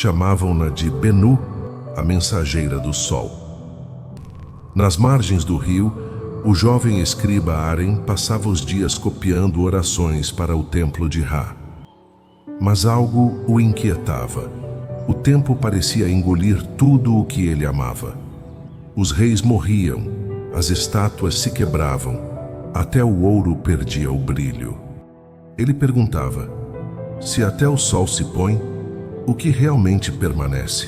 Chamavam-na de Benu, a mensageira do sol. Nas margens do rio, o jovem escriba Aren passava os dias copiando orações para o templo de Ra. Mas algo o inquietava. O tempo parecia engolir tudo o que ele amava. Os reis morriam, as estátuas se quebravam, até o ouro perdia o brilho. Ele perguntava: se até o sol se põe, o que realmente permanece?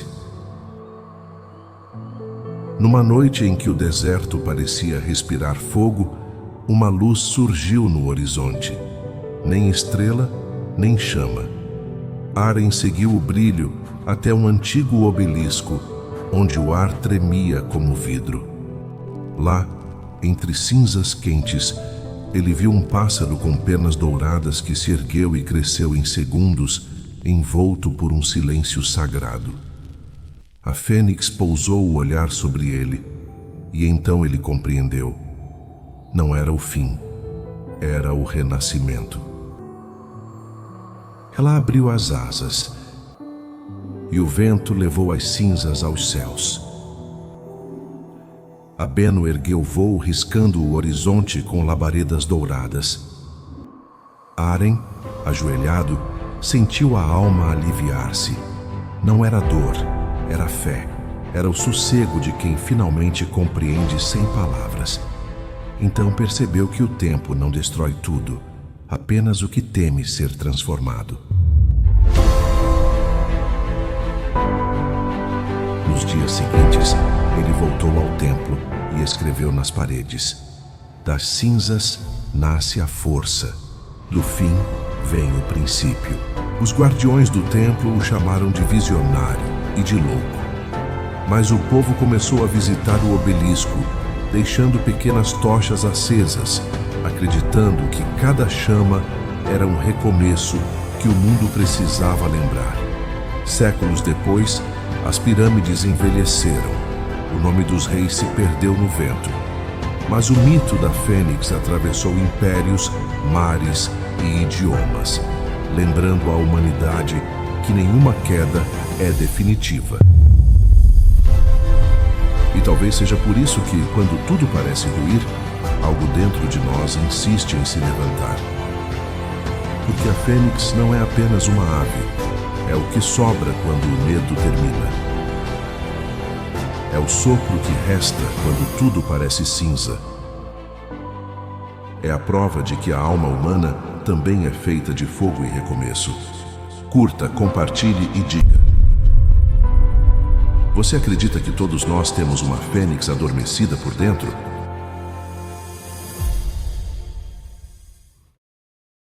Numa noite em que o deserto parecia respirar fogo, uma luz surgiu no horizonte. Nem estrela, nem chama. Aren seguiu o brilho até um antigo obelisco, onde o ar tremia como vidro. Lá, entre cinzas quentes, ele viu um pássaro com penas douradas que se ergueu e cresceu em segundos, envolto por um silêncio sagrado. A fênix pousou o olhar sobre ele, e então ele compreendeu. Não era o fim, era o renascimento. Ela abriu as asas, e o vento levou as cinzas aos céus. Abeno ergueu voo riscando o horizonte com labaredas douradas. Aren, ajoelhado, sentiu a alma aliviar-se. Não era dor, era fé. Era o sossego de quem finalmente compreende sem palavras. Então percebeu que o tempo não destrói tudo, apenas o que teme ser transformado. Nos dias seguintes, ele voltou ao templo e escreveu nas paredes: das cinzas nasce a força, do fim vem o princípio. Os guardiões do templo o chamaram de visionário e de louco. Mas o povo começou a visitar o obelisco, deixando pequenas tochas acesas, acreditando que cada chama era um recomeço que o mundo precisava lembrar. Séculos depois, as pirâmides envelheceram. O nome dos reis se perdeu no vento. Mas o mito da Fênix atravessou impérios, mares e idiomas, lembrando à humanidade que nenhuma queda é definitiva. E talvez seja por isso que, quando tudo parece ruir, algo dentro de nós insiste em se levantar. Porque a Fênix não é apenas uma ave. É o que sobra quando o medo termina. É o sopro que resta quando tudo parece cinza. É a prova de que a alma humana também é feita de fogo e recomeço. Curta, compartilhe e diga. Você acredita que todos nós temos uma fênix adormecida por dentro?